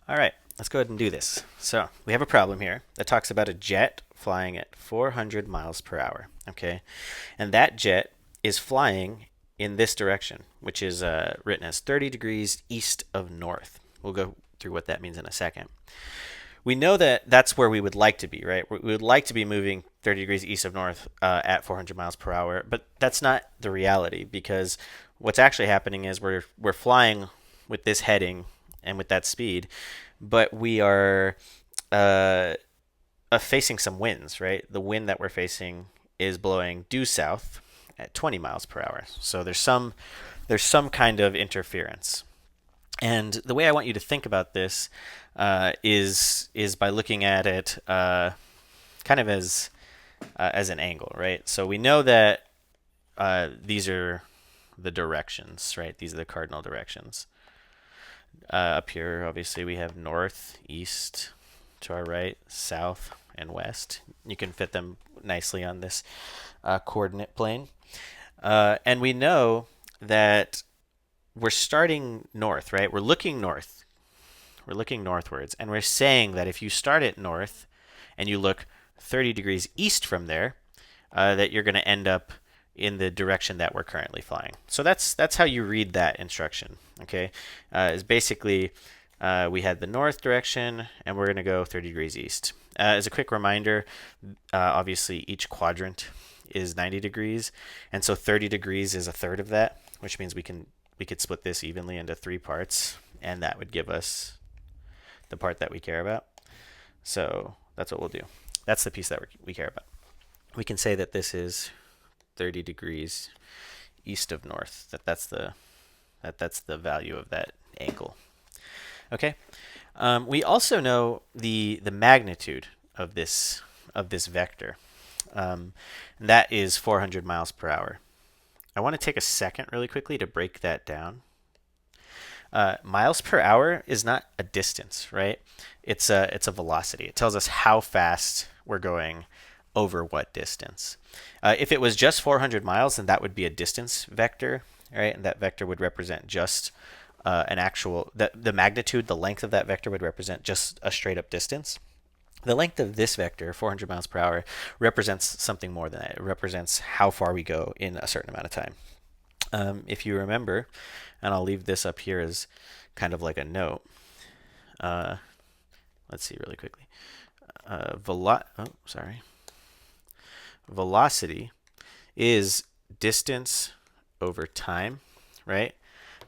All right, let's go ahead and do this. So we have a problem here that talks about a jet flying at 400 miles per hour. Okay, and that jet is flying in this direction, which is written as 30 degrees east of north. We'll go through what that means in a second. We know that that's where we would like to be, right? We would like to be moving 30 degrees east of north at 400 miles per hour, but that's not the reality because what's actually happening is we're flying with this heading and with that speed, but we are uh, facing some winds, right? The wind that we're facing is blowing due south at 20 miles per hour. So there's some kind of interference. And the way I want you to think about this is by looking at it kind of as an angle, right? So we know that these are the directions, right? These are the cardinal directions. Up here, obviously, we have north, east to our right, south, and west. You can fit them nicely on this coordinate plane. And we know that we're starting north, right? We're looking north. We're looking northwards. And we're saying that if you start at north and you look 30 degrees east from there, that you're going to end up in the direction that we're currently flying. So that's how you read that instruction. Okay, is basically we had the north direction and we're going to go 30 degrees east. As a quick reminder, obviously each quadrant is 90 degrees, and so 30 degrees is a third of that, which means we could split this evenly into three parts, and that would give us the part that we care about. So that's what we'll do. That's the piece that we care about. We can say that this is 30 degrees east of north. That's the value of that angle. Okay. We also know the magnitude of this vector. And that is 400 miles per hour. I want to take a second really quickly to break that down. Miles per hour is not a distance, right? It's a velocity. It tells us how fast we're going over what distance. If it was just 400 miles, then that would be a distance vector, right? And that vector would represent just an actual the magnitude, the length of that vector would represent just a straight up distance. The length of this vector, 400 miles per hour, represents something more than that. It represents how far we go in a certain amount of time. If you remember, and I'll leave this up here as kind of like a note. Uh, let's see really quickly. Velocity is distance over time, right?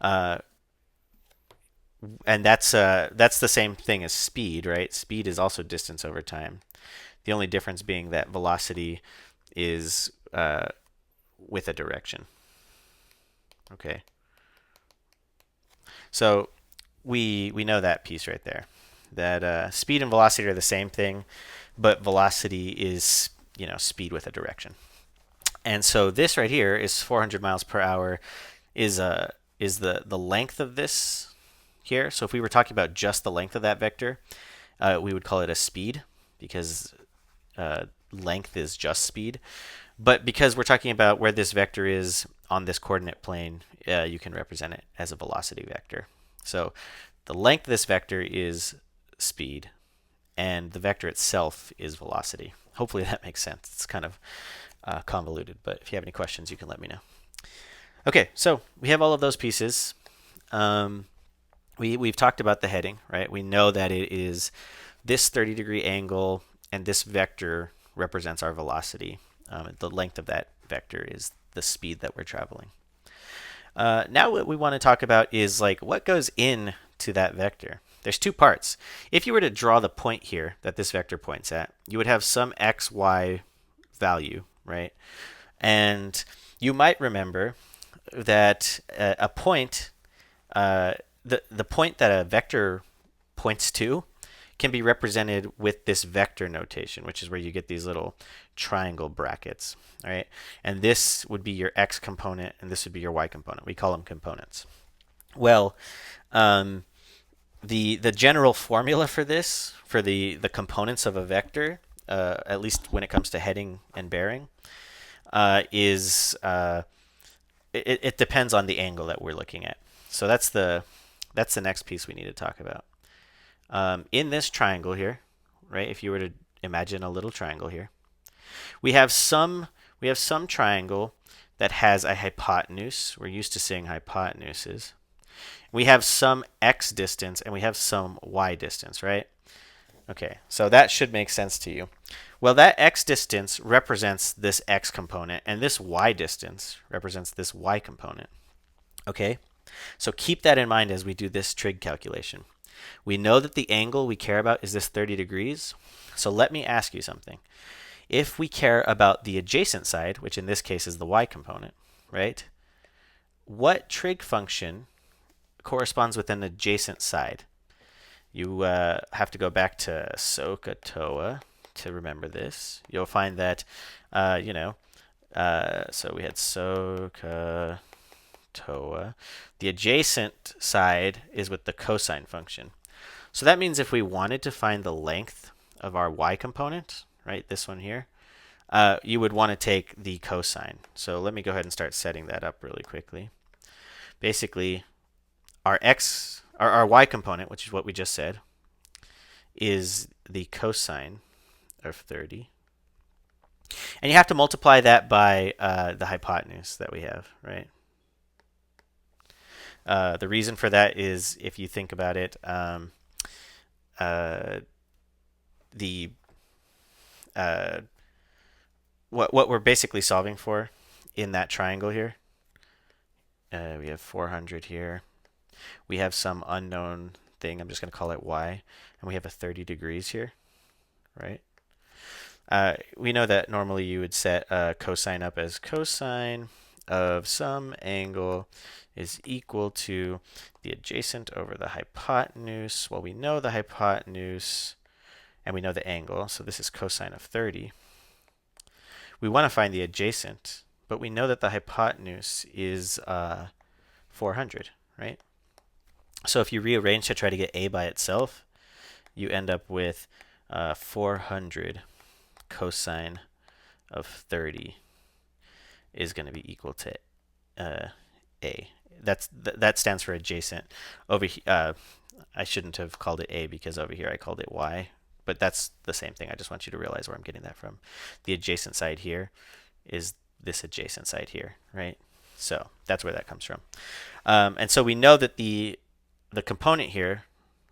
Uh, and that's the same thing as speed, right? Speed is also distance over time. The only difference being that velocity is with a direction. Okay. So we know that piece right there. That speed and velocity are the same thing, but velocity is speed with a direction. And so this right here is 400 miles per hour is the length of this here. So if we were talking about just the length of that vector, we would call it a speed because length is just speed. But because we're talking about where this vector is on this coordinate plane, you can represent it as a velocity vector. So the length of this vector is speed, and the vector itself is velocity. Hopefully that makes sense. It's kind of convoluted, but if you have any questions, you can let me know. Okay, so we have all of those pieces. We've talked about the heading, right? We know that it is this 30-degree angle, and this vector represents our velocity. The length of that vector is the speed that we're traveling. Now what we want to talk about is like what goes into that vector. There's two parts. If you were to draw the point here that this vector points at, you would have some x, y value, right? And you might remember that a point, the point that a vector points to can be represented with this vector notation, which is where you get these little triangle brackets, right? And this would be your x component, and this would be your y component. We call them components. Well, the general formula for this, for the components of a vector, at least when it comes to heading and bearing, is it depends on the angle that we're looking at. So that's the next piece we need to talk about. In this triangle here, right? If you were to imagine a little triangle here, we have some triangle that has a hypotenuse. We're used to seeing hypotenuses. We have some x distance and we have some y distance, right? Okay, so that should make sense to you. Well, that x distance represents this x component, and this y distance represents this y component. Okay, so keep that in mind as we do this trig calculation. We know that the angle we care about is this 30 degrees. So let me ask you something. If we care about the adjacent side, which in this case is the y component, right? What trig function corresponds with an adjacent side? You have to go back to SOHCAHTOA to remember this. You'll find that, so we had SOHCAHTOA. The adjacent side is with the cosine function. So that means if we wanted to find the length of our y component, right, this one here, you would want to take the cosine. So let me go ahead and start setting that up really quickly. Basically, our y component, which is what we just said, is the cosine of 30. And you have to multiply that by the hypotenuse that we have, right? The reason for that is, if you think about it, what we're basically solving for in that triangle here, we have 400 here. We have some unknown thing. I'm just going to call it y. And we have a 30 degrees here, right? We know that normally you would set cosine up as cosine of some angle is equal to the adjacent over the hypotenuse. Well, we know the hypotenuse and we know the angle, so this is cosine of 30. We want to find the adjacent, but we know that the hypotenuse is 400, right? So if you rearrange to try to get a by itself, you end up with 400 cosine of 30 is going to be equal to a. That stands for adjacent. Over I shouldn't have called it a because over here I called it y, but that's the same thing. I just want you to realize where I'm getting that from. The adjacent side here is this adjacent side here, right? So that's where that comes from. And so we know that the component here,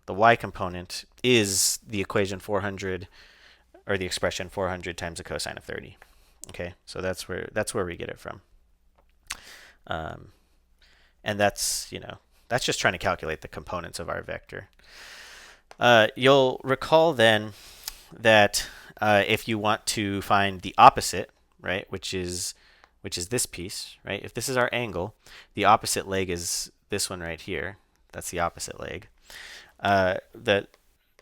the y component, is the equation 400, or the expression 400 times the cosine of 30. Okay, so that's where we get it from. And that's just trying to calculate the components of our vector. You'll recall then that if you want to find the opposite, right, which is this piece, right? If this is our angle, the opposite leg is this one right here. That's the opposite leg. The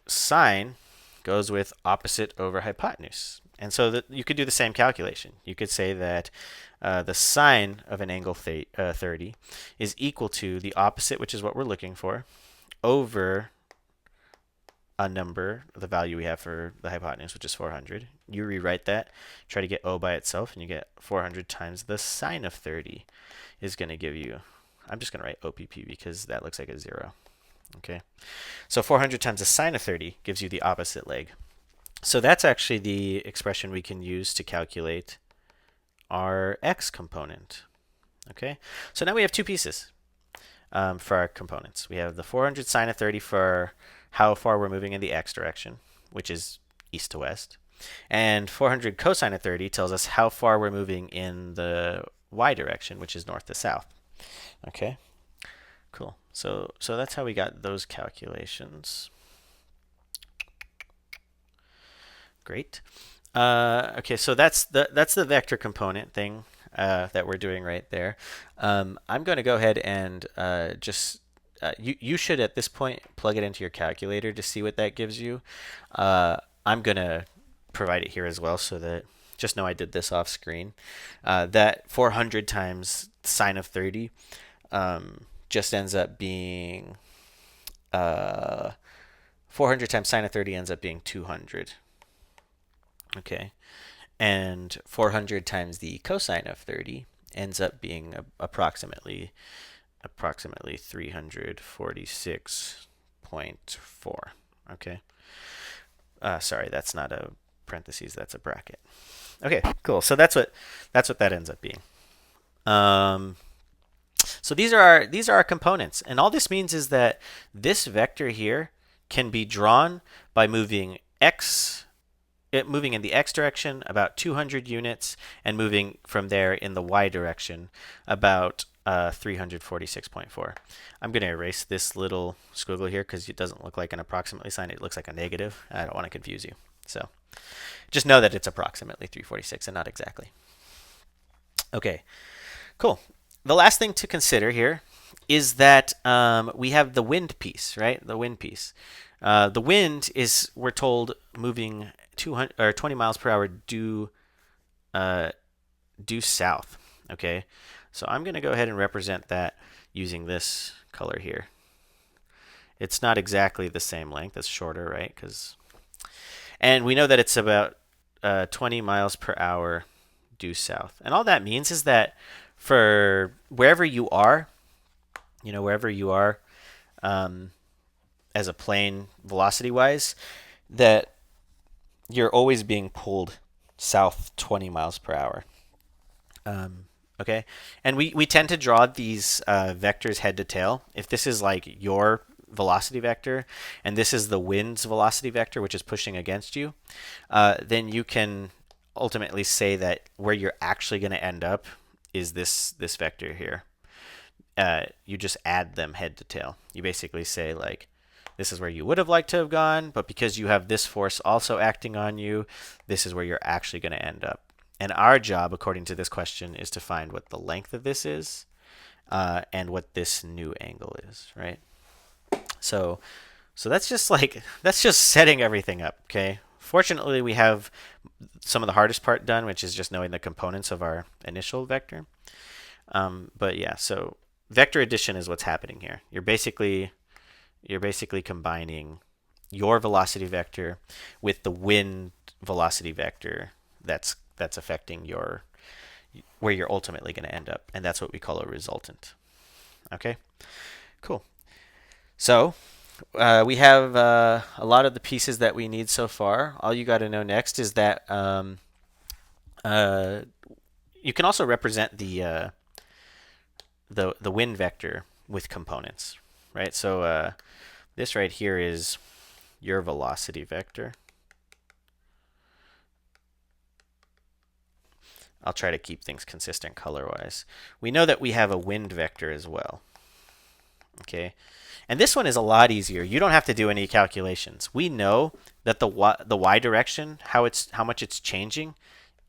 sine goes with opposite over hypotenuse. And so that you could do the same calculation. You could say that the sine of an angle 30 is equal to the opposite, which is what we're looking for, over a number, the value we have for the hypotenuse, which is 400. You rewrite that, try to get O by itself, and you get 400 times the sine of 30 is going to give you, I'm just going to write OPP because that looks like a 0. Okay, so 400 times the sine of 30 gives you the opposite leg. So that's actually the expression we can use to calculate our x component. Okay, so now we have two pieces for our components. We have the 400 sine of 30 for how far we're moving in the x direction, which is east to west. And 400 cosine of 30 tells us how far we're moving in the y direction, which is north to south. Okay, cool. So that's how we got those calculations. Great. Okay, so that's the vector component thing that we're doing right there. I'm going to go ahead and you should at this point plug it into your calculator to see what that gives you. I'm going to provide it here as well, so that just know I did this off screen. That 400 times sine of 30 just ends up being 400 times sine of 30 ends up being 200. Okay, and 400 times the cosine of 30 ends up being approximately 346.4. Okay. Sorry, that's not a parentheses. That's a bracket. Okay, cool. So that's what that ends up being. Um, so these are our components, and all this means is that this vector here can be drawn by moving in the x direction about 200 units and moving from there in the y direction about 346.4. I'm going to erase this little squiggle here because it doesn't look like an approximately sign. It looks like a negative. I don't want to confuse you. So just know that it's approximately 346 and not exactly. Okay, cool. The last thing to consider here is that we have the wind piece, right? The wind piece. The wind is, we're told, moving 200 or 20 miles per hour due south. Okay, so I'm going to go ahead and represent that using this color here. It's not exactly the same length; it's shorter, right? And we know that it's about 20 miles per hour due south. And all that means is that for wherever you are, as a plane velocity-wise, that you're always being pulled south 20 miles per hour. Okay, and we tend to draw these vectors head to tail. If this is like your velocity vector and this is the wind's velocity vector, which is pushing against you, then you can ultimately say that where you're actually going to end up is this vector here. You just add them head to tail. You basically say, like, this is where you would have liked to have gone, but because you have this force also acting on you, this is where you're actually going to end up. And our job, according to this question, is to find what the length of this is and what this new angle is, right? So that's just setting everything up, okay? Fortunately, we have some of the hardest part done, which is just knowing the components of our initial vector. But yeah, so vector addition is what's happening here. You're basically combining your velocity vector with the wind velocity vector that's affecting where you're ultimately going to end up, and that's what we call a resultant. Okay, cool. So we have a lot of the pieces that we need so far. All you got to know next is that you can also represent the wind vector with components, right? So this right here is your velocity vector. I'll try to keep things consistent color-wise. We know that we have a wind vector as well. Okay, and this one is a lot easier. You don't have to do any calculations. We know that the y direction, how much it's changing,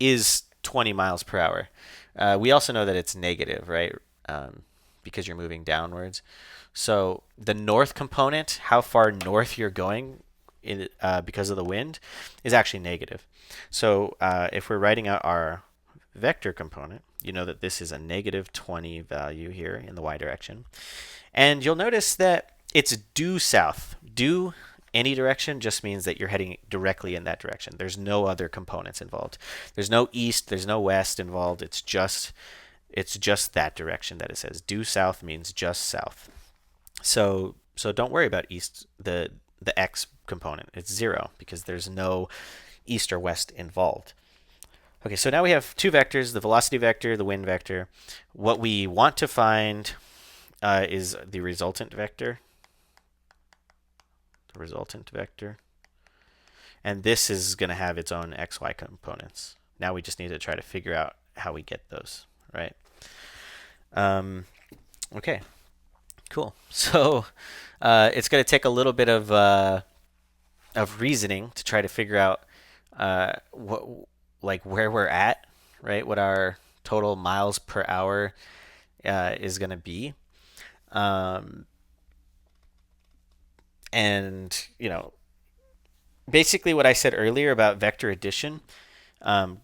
is 20 miles per hour. We also know that it's negative, right? Because you're moving downwards. So the north component, how far north you're going because of the wind, is actually negative. So if we're writing out our vector component, you know that this is a negative 20 value here in the y direction. And you'll notice that it's due south. Due any direction just means that you're heading directly in that direction. There's no other components involved. There's no east, there's no west involved. It's just that direction that it says. Due south means just south. So don't worry about east, the x component. It's 0 because there's no east or west involved. Okay, so now we have two vectors, the velocity vector, the wind vector. What we want to find is the resultant vector. The resultant vector. And this is going to have its own xy components. Now we just need to try to figure out how we get those, right? Okay, cool. So it's going to take a little bit of reasoning to try to figure out where we're at, right? What our total miles per hour is going to be. And, basically what I said earlier about vector addition,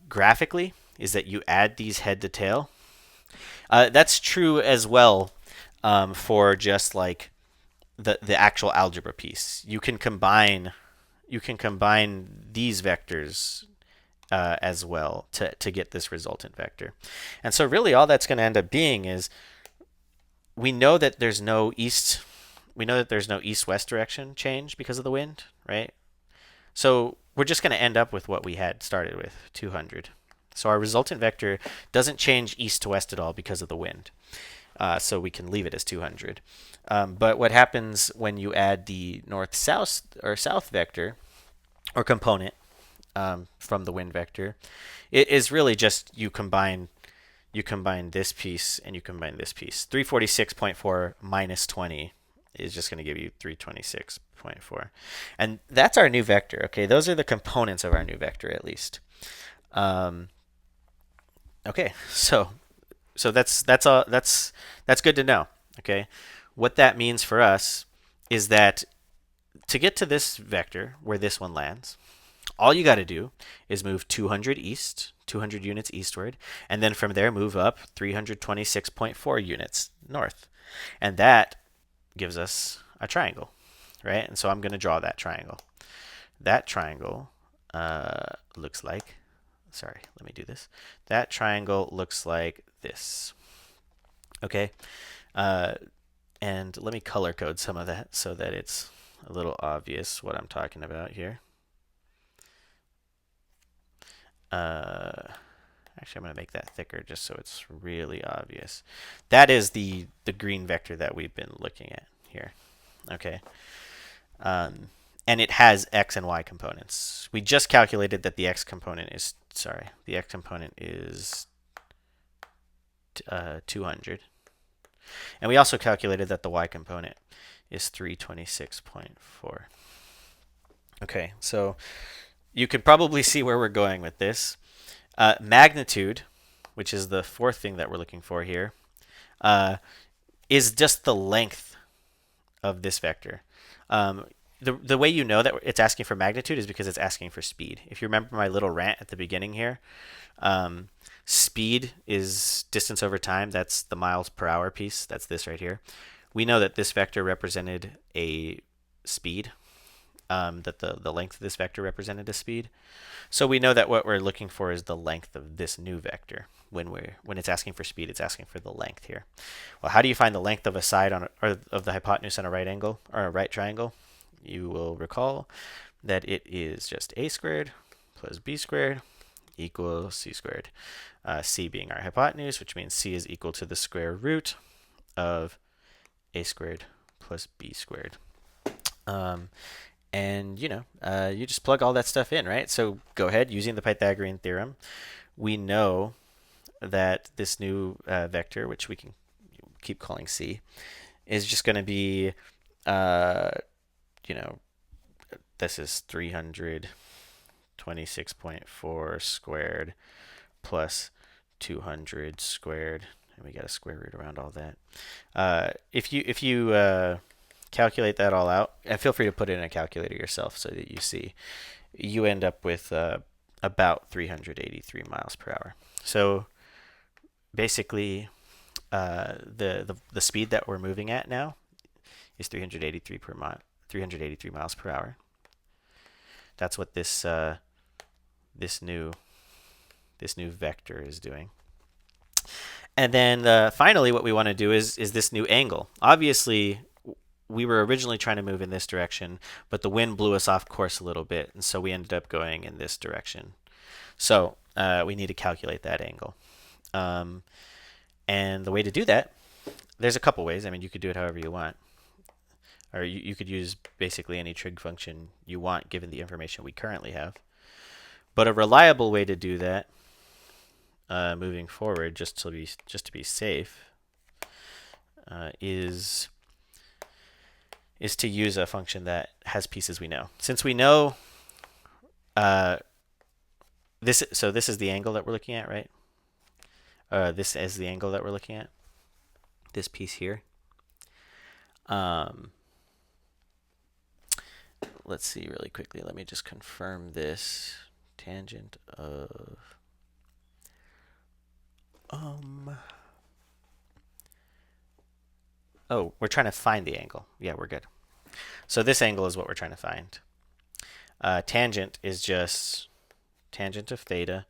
graphically, is that you add these head to tail. That's true as well for just like the actual algebra piece. You can combine these vectors as well to get this resultant vector. And so really all that's going to end up being is we know that there's no east we know that there's no east-west direction change because of the wind, right? So we're just going to end up with what we had started with, 200. So our resultant vector doesn't change east to west at all because of the wind. So we can leave it as 200. But what happens when you add the north-south or south vector or component from the wind vector, it is really just you combine this piece and you combine this piece. 346.4 minus 20 is just going to give you 326.4. And that's our new vector. Okay, those are the components of our new vector at least. Okay, so that's all that's good to know. Okay, what that means for us is that to get to this vector where this one lands, all you got to do is move 200 east, 200 units eastward, and then from there move up 326.4 units north. And that gives us a triangle, right? And so I'm going to draw that triangle. That triangle looks like, sorry, let me do this. That triangle looks like this. Okay. And let me color code some of that so that it's a little obvious what I'm talking about here. Actually, I'm going to make that thicker just so it's really obvious. That is the green vector that we've been looking at here. Okay. And it has x and y components. We just calculated that the x component is, the x component is 200. And we also calculated that the y component is 326.4. Okay, so you could probably see where we're going with this. Magnitude, which is the fourth thing that we're looking for here, is just the length of this vector. The way you know that it's asking for magnitude is because it's asking for speed. If you remember my little rant at the beginning here, speed is distance over time. That's the miles per hour piece. That's this right here. We know that this vector represented a speed, that the length of this vector represented a speed. So we know that what we're looking for is the length of this new vector. When it's asking for speed, it's asking for the length here. Well, how do you find the length of a side or of the hypotenuse on a right angle or a right triangle? You will recall that it is just a squared plus b squared equals c squared. C being our hypotenuse, which means c is equal to the square root of a squared plus b squared. And you just plug all that stuff in, right? So go ahead, using the Pythagorean theorem, we know that this new vector, which we can keep calling c, is just going to be, this is 326.4 squared plus 200 squared, and we got a square root around all that. If you calculate that all out, and feel free to put it in a calculator yourself so that you see, you end up with about 383 miles per hour. So basically, the speed that we're moving at now is 383 miles per hour. That's what this new vector is doing. And then finally, what we want to do is this new angle. Obviously, we were originally trying to move in this direction, but the wind blew us off course a little bit, and so we ended up going in this direction. So we need to calculate that angle. And the way to do that, there's a couple ways. I mean, you could do it however you want. Or you could use basically any trig function you want given the information we currently have. But a reliable way to do that, moving forward, just to be safe, is to use a function that has pieces we know. Since we know this, so this is the angle that we're looking at, right? This is the angle that we're looking at. This piece here. Let's see really quickly. Let me just confirm this. Tangent of oh, we're trying to find the angle. Yeah, we're good. So this angle is what we're trying to find. Tangent is just tangent of theta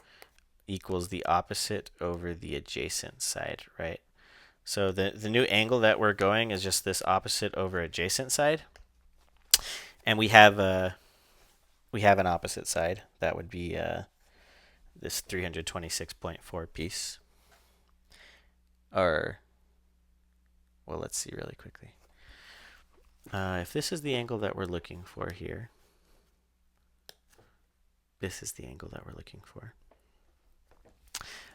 equals the opposite over the adjacent side, right? So the new angle that we're going is just this opposite over adjacent side. And we have an opposite side. That would be this 326.4 piece. Or, well, let's see really quickly. If this is the angle that we're looking for here, this is the angle that we're looking for.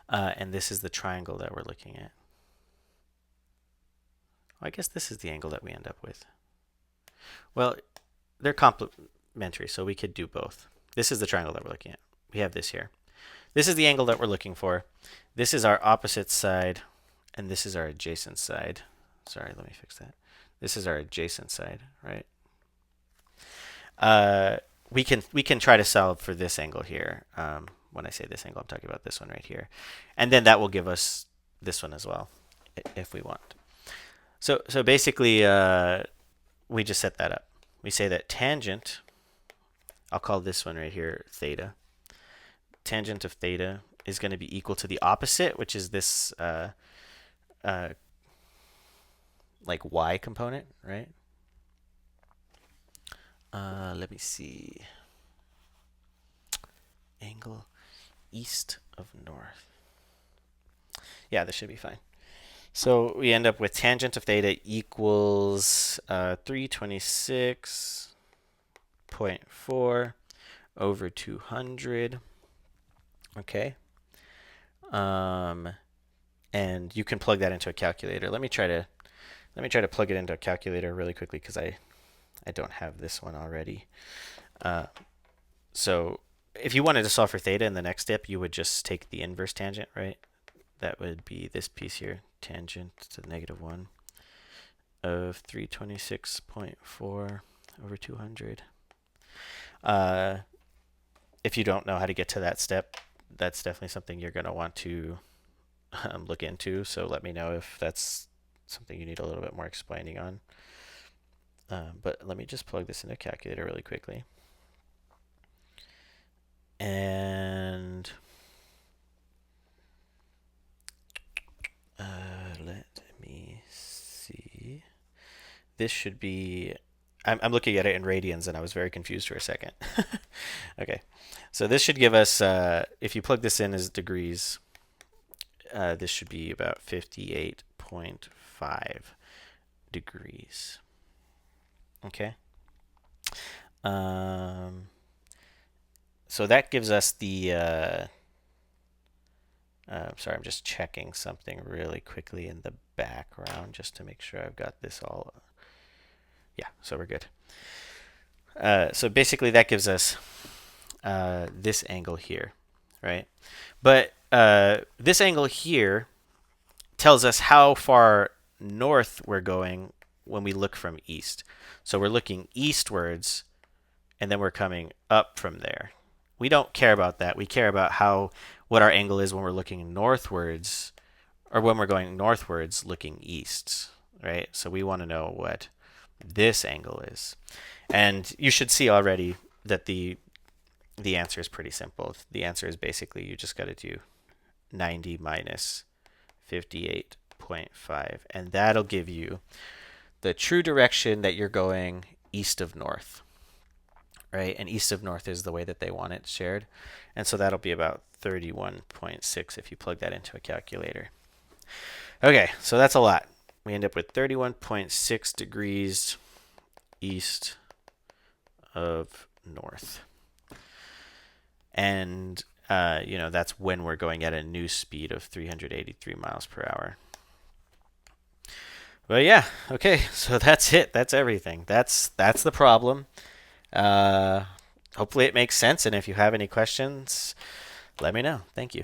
And this is the triangle that we're looking at. Well, I guess this is the angle that we end up with. Well, they're complementary, so we could do both. This is the triangle that we're looking at. We have this here. This is the angle that we're looking for. This is our opposite side, and this is our adjacent side. Sorry, let me fix that. This is our adjacent side, right? We can try to solve for this angle here. When I say this angle, I'm talking about this one right here. And then that will give us this one as well, if we want. So basically, we just set that up. We say that tangent, I'll call this one right here theta. Tangent of theta is going to be equal to the opposite, which is this like y component, right? Let me see. Angle east of north. Yeah, this should be fine. So we end up with tangent of theta equals 326.4 over 200. Okay. And you can plug that into a calculator. Let me try to plug it into a calculator really quickly because I don't have this one already. So if you wanted to solve for theta in the next step, you would just take the inverse tangent, right? That would be this piece here, tangent to the -1 of 326.4 over 200. If you don't know how to get to that step, that's definitely something you're going to want to look into. So let me know if that's something you need a little bit more explaining on. But let me just plug this into a calculator really quickly. And let me see. This should be, I'm looking at it in radians and I was very confused for a second. Okay, so this should give us, if you plug this in as degrees, this should be about 58.5 degrees. Okay. So that gives us the, sorry, I'm just checking something really quickly in the background just to make sure I've got this all. Yeah, so we're good. So basically that gives us this angle here, right? But this angle here tells us how far north we're going when we look from east. So we're looking eastwards, and then we're coming up from there. We don't care about that. We care about what our angle is when we're looking northwards, or when we're going northwards looking east, right? So we want to know what this angle is. And you should see already that the answer is pretty simple. The answer is basically you just got to do 90 minus 58.5, and that'll give you the true direction that you're going east of north, right? And east of north is the way that they want it shared. And so that'll be about 31.6 if you plug that into a calculator. Okay, so that's a lot. We end up with 31.6 degrees east of north. And, that's when we're going at a new speed of 383 miles per hour. But yeah, okay, so that's it. That's everything. That's the problem. Hopefully it makes sense, and if you have any questions, let me know. Thank you.